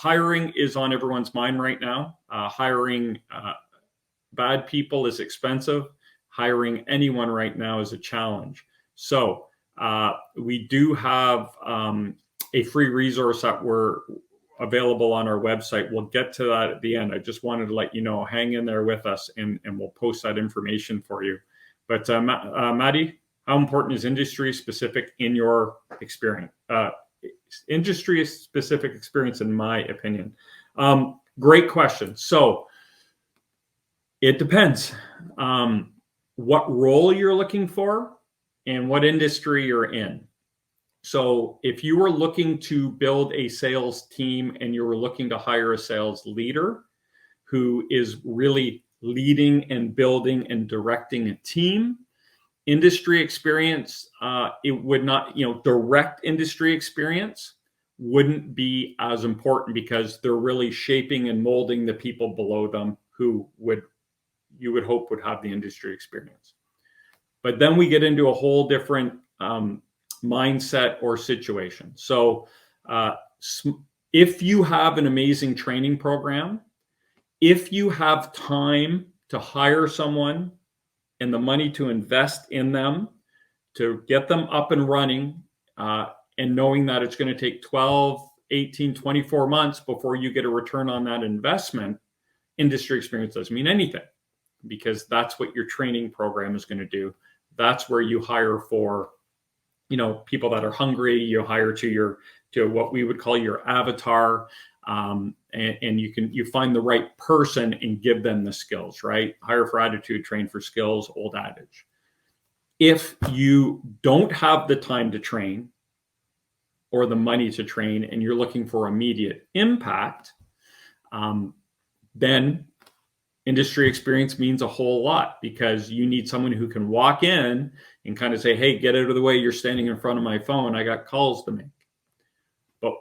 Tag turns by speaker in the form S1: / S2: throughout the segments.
S1: hiring is on everyone's mind right now. Hiring bad people is expensive. Hiring anyone right now is a challenge. So we do have a free resource that we're available on our website. We'll get to that at the end. I just wanted to let you know, hang in there with us, and we'll post that information for you. But Maddie, how important is industry specific in your experience? Industry specific experience, in my opinion. Great question. So it depends what role you're looking for and what industry you're in. So if you were looking to build a sales team and you were looking to hire a sales leader who is really leading and building and directing a team, industry experience, it would not, direct industry experience wouldn't be as important, because they're really shaping and molding the people below them who you would hope would have the industry experience. But then we get into a whole different mindset or situation. So if you have an amazing training program, if you have time to hire someone and the money to invest in them, to get them up and running, and knowing that it's going to take 12, 18, 24 months before you get a return on that investment, industry experience doesn't mean anything, because that's what your training program is going to do. That's where you hire for, people that are hungry. You hire to what we would call your avatar, and you find the right person and give them the skills, right? Hire for attitude, train for skills, old adage. If you don't have the time to train or the money to train, and you're looking for immediate impact, then industry experience means a whole lot, because you need someone who can walk in and kind of say, hey, get out of the way. You're standing in front of my phone. I got calls to make. But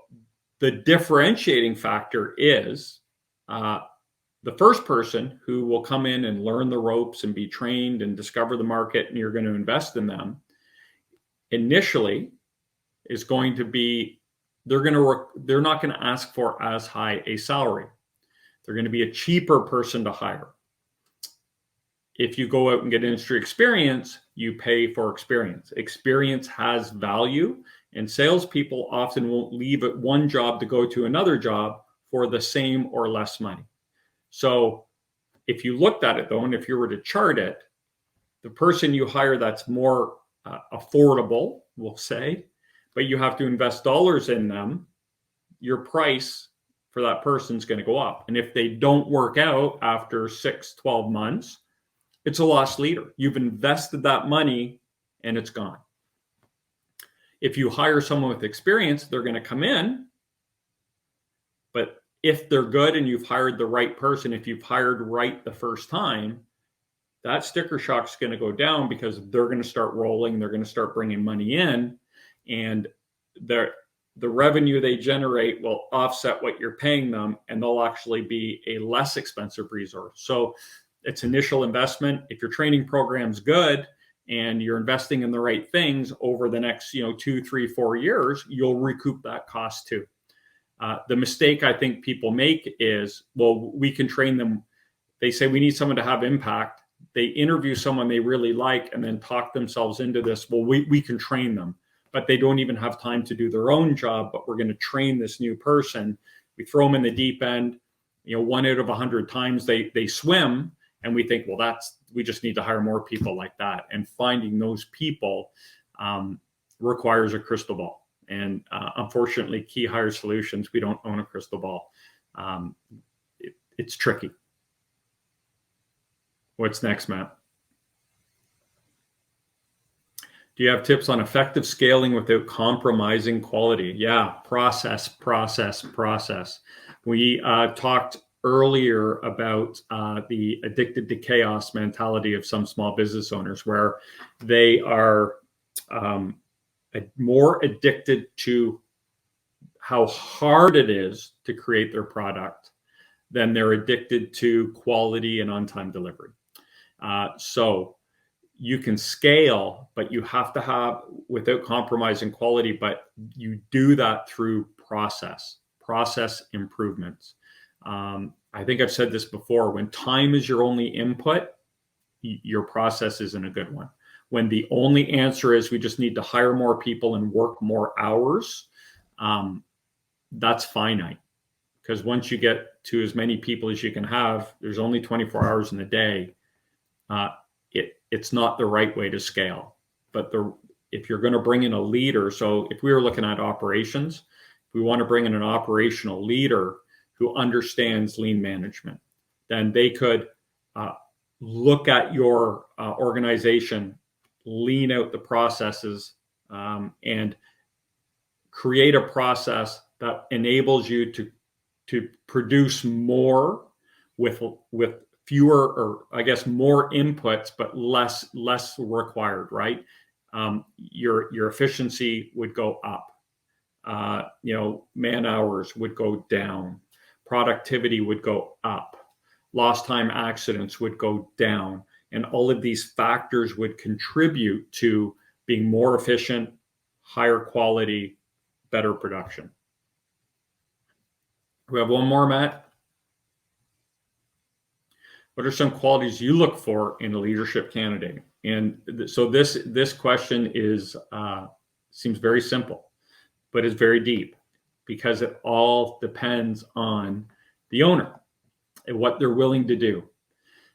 S1: the differentiating factor is the first person who will come in and learn the ropes and be trained and discover the market, and you're going to invest in them initially, is going to be, they're not going to ask for as high a salary. They're going to be a cheaper person to hire. If you go out and get industry experience, you pay for experience. Experience has value, and salespeople often won't leave at one job to go to another job for the same or less money. So if you looked at it though, and if you were to chart it, the person you hire that's more affordable, we'll say, but you have to invest dollars in them, your price for that person is going to go up. And if they don't work out after 6, 12 months, it's a lost leader. You've invested that money and it's gone. If you hire someone with experience, they're going to come in, but if they're good and you've hired the right person, if you've hired right the first time, that sticker shock is going to go down, because they're going to start rolling, they're going to start bringing money in, and the revenue they generate will offset what you're paying them, and they'll actually be a less expensive resource. So it's initial investment. If your training program's good and you're investing in the right things over the next 2, 3, 4 years, you'll recoup that cost too. The mistake I think people make is, well, we can train them. They say we need someone to have impact. They interview someone they really like and then talk themselves into this. Well, we can train them, but they don't even have time to do their own job. But we're going to train this new person. We throw them in the deep end. 1 out of 100 times they swim, and we think, well, we just need to hire more people like that. And finding those people requires a crystal ball. And unfortunately, Key Hire Solutions, we don't own a crystal ball. It's tricky. What's next, Matt? Do you have tips on effective scaling without compromising quality? Yeah, process. We talked earlier about the addicted to chaos mentality of some small business owners, where they are more addicted to how hard it is to create their product than they're addicted to quality and on-time delivery. So you can scale, but you have to have, without compromising quality, but you do that through process. process improvements. I think I've said this before, when time is your only input, your process isn't a good one. When the only answer is we just need to hire more people and work more hours, that's finite. Because once you get to as many people as you can have, there's only 24 hours in a day. It's not the right way to scale. But if you're going to bring in a leader, so if we were looking at operations, we want to bring in an operational leader who understands lean management, then they could look at your organization, lean out the processes, and create a process that enables you to produce more with fewer, or I guess more inputs, but less required, right? Your efficiency would go up. Man hours would go down. Productivity would go up. Lost time accidents would go down. And all of these factors would contribute to being more efficient, higher quality, better production. We have one more, Matt. What are some qualities you look for in a leadership candidate? And so this question seems very simple, but it's very deep, because it all depends on the owner and what they're willing to do.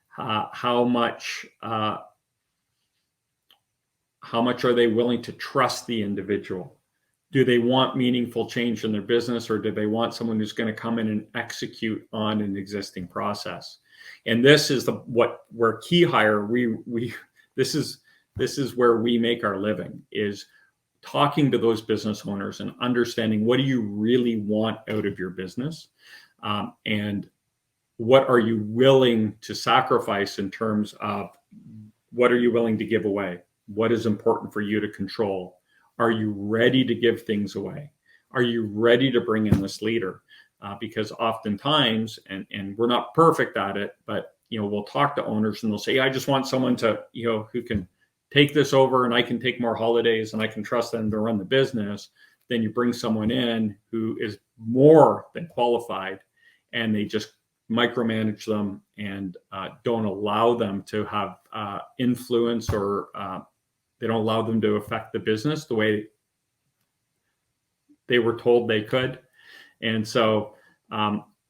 S1: How much are they willing to trust the individual? Do they want meaningful change in their business, or do they want someone who's going to come in and execute on an existing process? And this is where Key Hire, this is where we make our living, is talking to those business owners and understanding, what do you really want out of your business, and what are you willing to sacrifice in terms of what are you willing to give away? What is important for you to control? Are you ready to give things away? Are you ready to bring in this leader? Because oftentimes, and we're not perfect at it, but we'll talk to owners and they'll say, I just want someone to, who can take this over, and I can take more holidays and I can trust them to run the business. Then you bring someone in who is more than qualified, and they just micromanage them and don't allow them to have influence, or they don't allow them to affect the business the way they were told they could. And so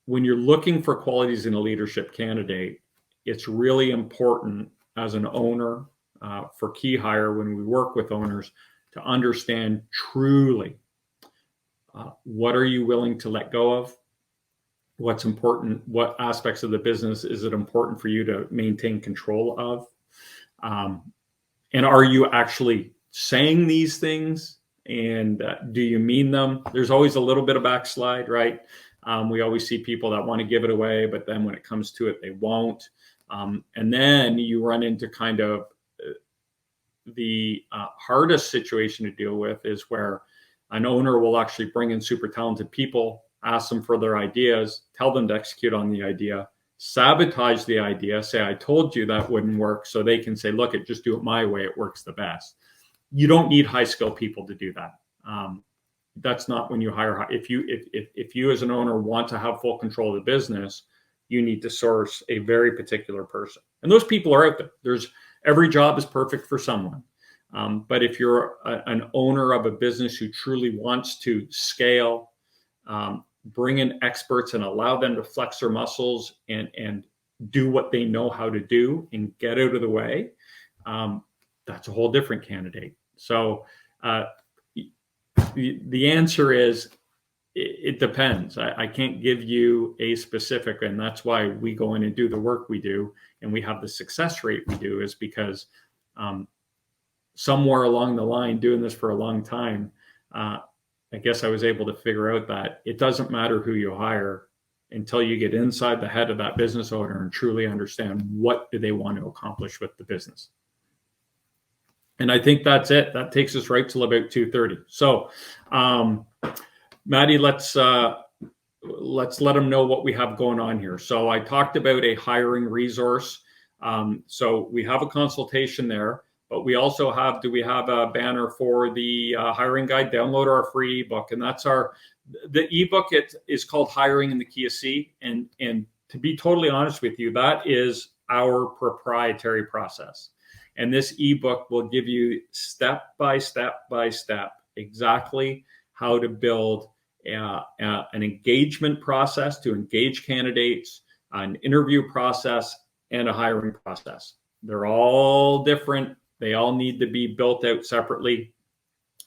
S1: when you're looking for qualities in a leadership candidate, it's really important as an owner, for Key Hire, when we work with owners, to understand truly what are you willing to let go of? What's important? What aspects of the business is it important for you to maintain control of? And are you actually saying these things? And do you mean them? There's always a little bit of backslide, right? We always see people that want to give it away, but then when it comes to it, they won't. And then you run into kind of the hardest situation to deal with, is where an owner will actually bring in super talented people, ask them for their ideas, tell them to execute on the idea, sabotage the idea, say, I told you that wouldn't work, so they can say, look, just do it my way, it works the best. You don't need high skilled people to do that. That's not when you hire. If you as an owner want to have full control of the business, you need to source a very particular person. And those people are out there. Every job is perfect for someone. But if you're an owner of a business who truly wants to scale, bring in experts and allow them to flex their muscles and do what they know how to do and get out of the way, that's a whole different candidate. So the answer is, it depends. I can't give you a specific, and that's why we go in and do the work we do, and we have the success rate we do, is because somewhere along the line, doing this for a long time, I guess I was able to figure out that it doesn't matter who you hire until you get inside the head of that business owner and truly understand what do they want to accomplish with the business. And I think that's it. That takes us right till about 2:30. So, Maddie, let's let them know what we have going on here. So I talked about a hiring resource. So we have a consultation there. But we also have, do we have a banner for the hiring guide? Download our free ebook. And that's the ebook, it is called Hiring in the Key of C. And to be totally honest with you, that is our proprietary process. And this ebook will give you step by step exactly how to build an engagement process to engage candidates, an interview process, and a hiring process. They're all different. They all need to be built out separately.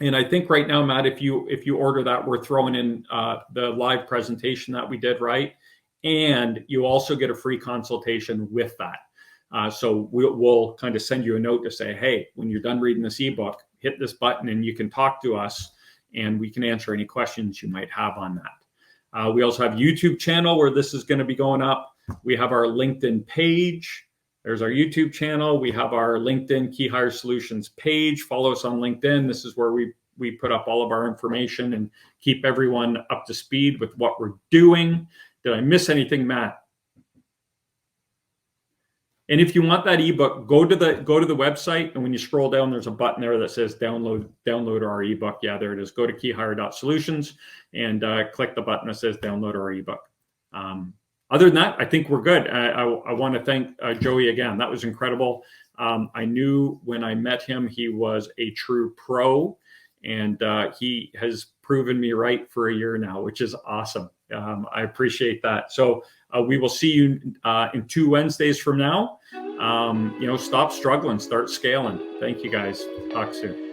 S1: And I think right now, Matt, if you order that, we're throwing in the live presentation that we did, right? And you also get a free consultation with that. So we'll kind of send you a note to say, hey, when you're done reading this ebook, hit this button and you can talk to us and we can answer any questions you might have on that. We also have a YouTube channel where this is going to be going up. We have our LinkedIn page. There's our YouTube channel. We have our LinkedIn Key Hire Solutions page. Follow us on LinkedIn. This is where we put up all of our information and keep everyone up to speed with what we're doing. Did I miss anything, Matt? And if you want that ebook, go to the website, and when you scroll down, there's a button there that says download our ebook. Yeah, there it is. Go to keyhire.solutions and click the button that says download our ebook. Other than that, I think we're good. I want to thank Joey again. That was incredible. I knew when I met him, he was a true pro, and he has proven me right for a year now, which is awesome. I appreciate that. So we will see you in 2 Wednesdays from now. Stop struggling, start scaling. Thank you, guys. Talk soon.